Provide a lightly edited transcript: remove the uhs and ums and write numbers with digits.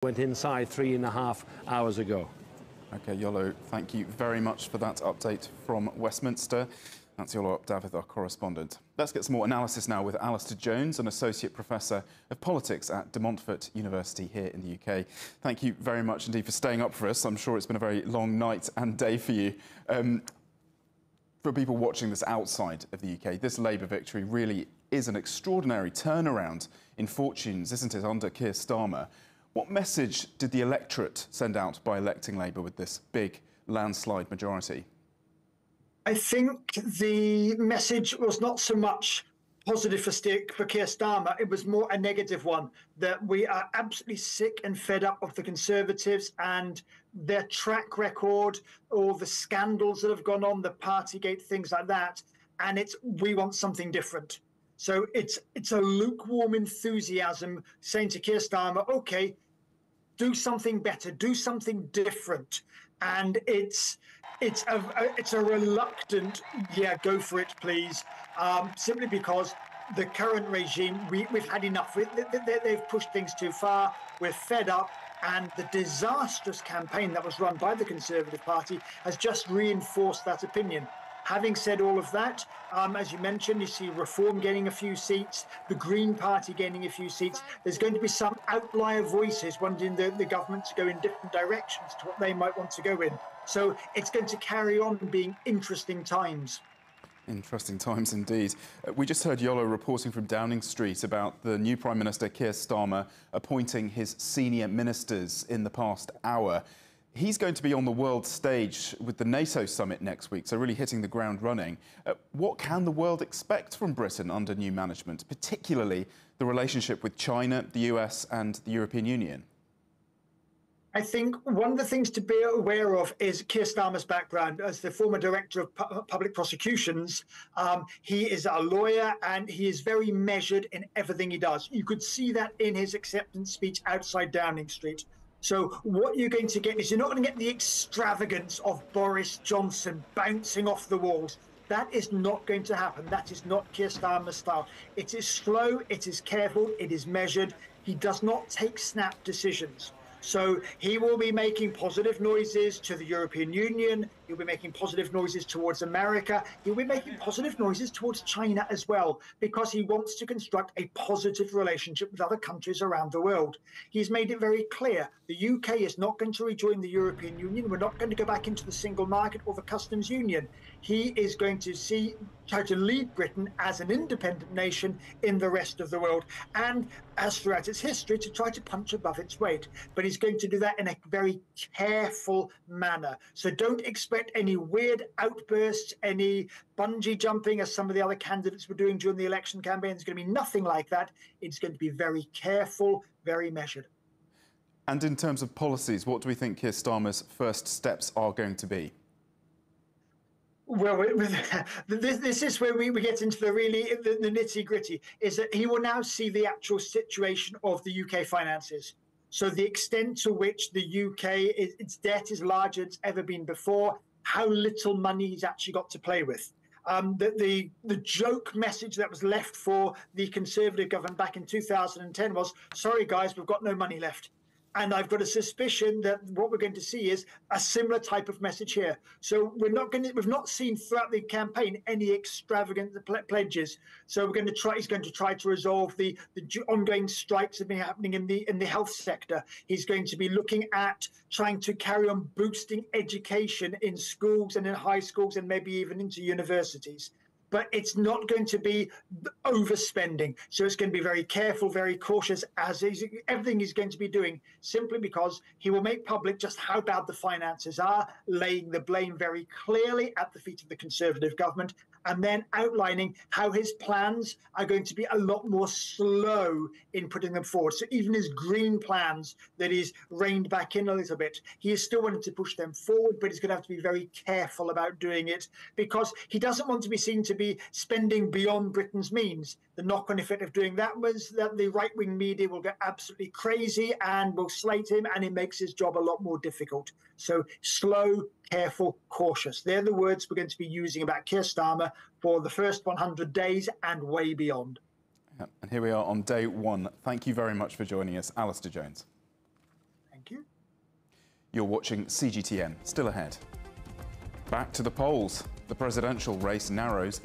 Went inside 3.5 hours ago. OK, Yolo, thank you very much for that update from Westminster. That's Yolo David, our correspondent. Let's get some more analysis now with Alistair Jones, an Associate Professor of Politics at Montfort University here in the UK. Thank you very much indeed for staying up for us. I'm sure it's been a very long night and day for you. For people watching this outside of the UK, this Labour victory really is an extraordinary turnaround in fortunes, isn't it, under Keir Starmer? What message did the electorate send out by electing Labour with this big landslide majority? I think the message was not so much positive for Keir Starmer, it was more a negative one, that we are absolutely sick and fed up of the Conservatives and their track record, all the scandals that have gone on, the Partygate, things like that, and we want something different. So it's a lukewarm enthusiasm saying to Keir Starmer, OK, do something better, do something different. And it's a reluctant, yeah, go for it, please, simply because the current regime, we've had enough. They've pushed things too far. We're fed up. And the disastrous campaign that was run by the Conservative Party has just reinforced that opinion. Having said all of that, as you mentioned, you see Reform getting a few seats, the Green Party gaining a few seats. There's going to be some outlier voices wanting the government to go in different directions to what they might want to go in. So it's going to carry on being interesting times. Interesting times indeed. We just heard Yolo reporting from Downing Street about the new Prime Minister, Keir Starmer, appointing his senior ministers in the past hour. He's going to be on the world stage with the NATO summit next week, so really hitting the ground running. What can the world expect from Britain under new management, particularly the relationship with China, the US and the European Union? I think one of the things to be aware of is Keir Starmer's background. As the former director of public prosecutions, he is a lawyer and he is very measured in everything he does. You could see that in his acceptance speech outside Downing Street. So what you're going to get is you're not going to get the extravagance of Boris Johnson bouncing off the walls. That is not going to happen. That is not Keir Starmer's style. It is slow, it is careful, it is measured. He does not take snap decisions. So he will be making positive noises to the European Union. He'll be making positive noises towards America. He'll be making positive noises towards China as well, because he wants to construct a positive relationship with other countries around the world. He's made it very clear the UK is not going to rejoin the European Union. We're not going to go back into the single market or the customs union. He is going to try to lead Britain as an independent nation in the rest of the world, and as throughout its history, to try to punch above its weight. But he's going to do that in a very careful manner. So don't expect any weird outbursts, any bungee jumping as some of the other candidates were doing during the election campaign. There's going to be nothing like that. It's going to be very careful, very measured. And in terms of policies, what do we think Keir Starmer's first steps are going to be? Well, this is where we get into the nitty-gritty, is that he will now see the actual situation of the UK finances. So the extent to which the UK, its debt is larger than it's ever been before, how little money he's actually got to play with. The joke message that was left for the Conservative government back in 2010 was, sorry guys, we've got no money left. And I've got a suspicion that what we're going to see is a similar type of message here. So we've not seen throughout the campaign any extravagant pledges. So he's going to try to resolve the ongoing strikes that have been happening in the health sector. He's going to be looking at trying to carry on boosting education in schools and in high schools and maybe even into universities. But it's not going to be overspending. So it's going to be very careful, very cautious, as everything he's going to be doing, simply because he will make public just how bad the finances are, laying the blame very clearly at the feet of the Conservative government, and then outlining how his plans are going to be a lot more slow in putting them forward. So even his green plans that he's reined back in a little bit, he is still wanting to push them forward, but he's going to have to be very careful about doing it, because he doesn't want to be seen to be spending beyond Britain's means. The knock-on effect of doing that was that the right-wing media will get absolutely crazy and will slate him, and it makes his job a lot more difficult. So slow, careful, cautious. They're the words we're going to be using about Keir Starmer for the first 100 days and way beyond. Yeah, and here we are on day one. Thank you very much for joining us, Alistair Jones. You're watching CGTN, still ahead. Back to the polls. The presidential race narrows